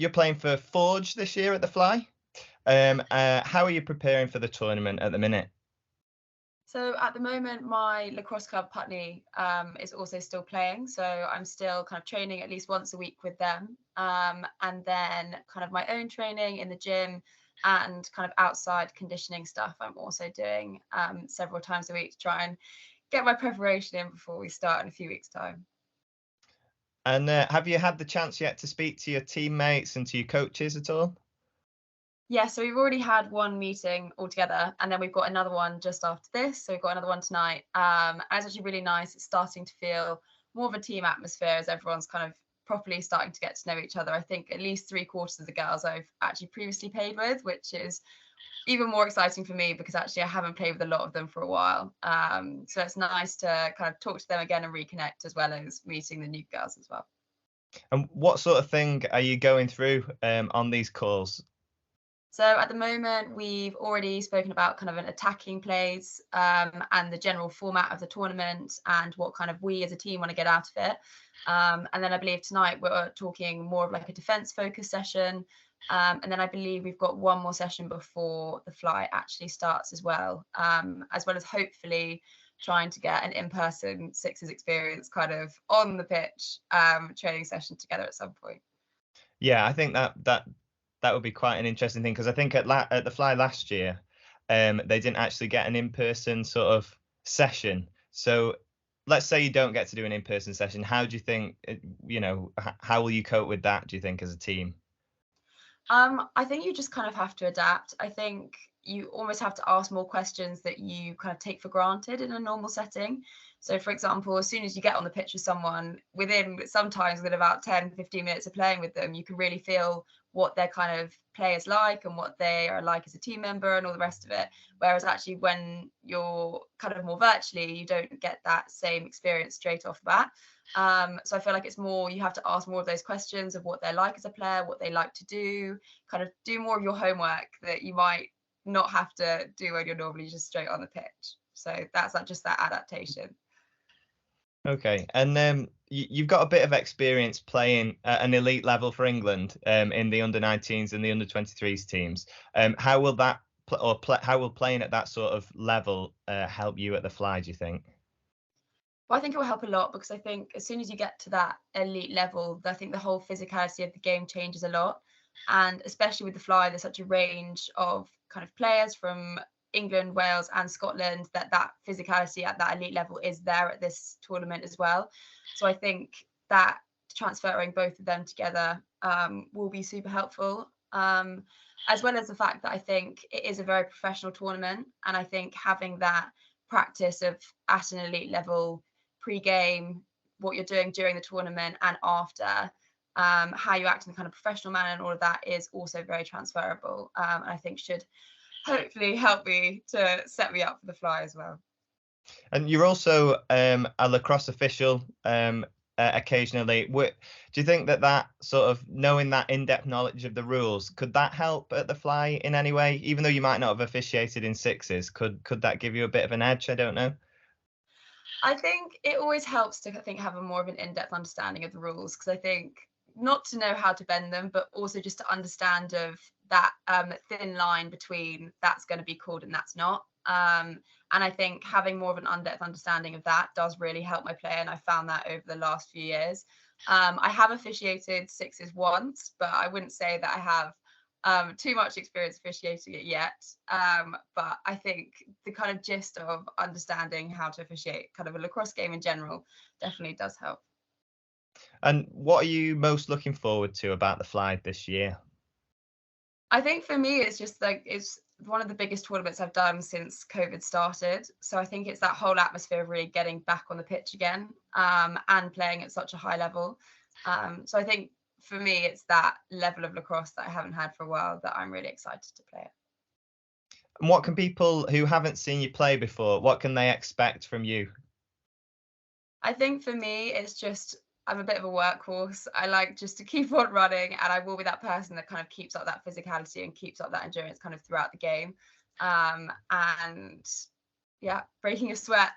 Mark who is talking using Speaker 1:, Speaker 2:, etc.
Speaker 1: you're playing for Forge this year at the Fly. How are you preparing for the tournament at the minute?
Speaker 2: So at the moment, my lacrosse club, Putney, is also still playing. So I'm still kind of training at least once a week with them. And then kind of my own training in the gym and kind of outside conditioning stuff I'm also doing several times a week to try and get my preparation in before we start in a few weeks' time.
Speaker 1: And have you had the chance yet to speak to your teammates and to your coaches at all?
Speaker 2: Yeah, so we've already had one meeting altogether, and then we've got another one just after this. So we've got another one tonight. And it's actually really nice. It's starting to feel more of a team atmosphere as everyone's kind of properly starting to get to know each other. I think at least 3/4 of the girls I've actually previously played with, which is even more exciting for me because actually I haven't played with a lot of them for a while. So it's nice to kind of talk to them again and reconnect as well as meeting the new girls as well.
Speaker 1: And what sort of thing are you going through on these calls?
Speaker 2: So at the moment, we've already spoken about kind of an attacking plays and the general format of the tournament and what kind of we as a team want to get out of it. And then I believe tonight we're talking more of like a defense focus session. And then I believe we've got one more session before the fly actually starts as well as hopefully trying to get an in-person sixes experience kind of on the pitch training session together at some point.
Speaker 1: Yeah, I think that would be quite an interesting thing because I think at the Fly last year, they didn't actually get an in-person sort of session. So let's say you don't get to do an in-person session. How do you think, how will you cope with that, do you think, as a team?
Speaker 2: I think you just kind of have to adapt. I think you almost have to ask more questions that you kind of take for granted in a normal setting. So, for example, as soon as you get on the pitch with someone, sometimes within about 10, 15 minutes of playing with them, you can really feel what their kind of play is like and what they are like as a team member and all the rest of it. Whereas actually when you're kind of more virtually, you don't get that same experience straight off the bat. So I feel like it's more, you have to ask more of those questions of what they're like as a player, what they like to do, kind of do more of your homework that you might not have to do when you're normally just straight on the pitch. So that's like just that adaptation.
Speaker 1: Okay, and you've got a bit of experience playing at an elite level for England in the under-19s and the under-23s teams. How will how will playing at that sort of level help you at the Fly, do you think?
Speaker 2: Well, I think it will help a lot because I think as soon as you get to that elite level, I think the whole physicality of the game changes a lot. And especially with the fly, there's such a range of kind of players from England, Wales, and Scotland that physicality at that elite level is there at this tournament as well. So I think that transferring both of them together will be super helpful. As well as the fact that I think it is a very professional tournament. And I think having that practice of at an elite level pre-game, what you're doing during the tournament and after, how you act in a kind of professional manner and all of that is also very transferable. And I think should hopefully help me to set me up for the fly as well.
Speaker 1: And you're also a lacrosse official occasionally. Do you think that sort of knowing that in-depth knowledge of the rules, could that help at the Fly in any way? Even though you might not have officiated in sixes, could that give you a bit of an edge? I don't know.
Speaker 2: I think it always helps to have a more of an in-depth understanding of the rules because I think not to know how to bend them, but also just to understand of that thin line between that's going to be called and that's not. And I think having more of an in-depth understanding of that does really help my play, and I found that over the last few years. I have officiated sixes once, but I wouldn't say that I have too much experience officiating it yet. But I think the kind of gist of understanding how to officiate kind of a lacrosse game in general definitely does help.
Speaker 1: And what are you most looking forward to about the Fly this year?
Speaker 2: I think for me, it's just like it's one of the biggest tournaments I've done since COVID started. So I think it's that whole atmosphere of really getting back on the pitch again and playing at such a high level. So I think for me, it's that level of lacrosse that I haven't had for a while that I'm really excited to play it.
Speaker 1: And what can people who haven't seen you play before, what can they expect from you?
Speaker 2: I think for me, it's just I'm a bit of a workhorse. I like just to keep on running, and I will be that person that kind of keeps up that physicality and keeps up that endurance kind of throughout the game. And yeah, breaking a sweat.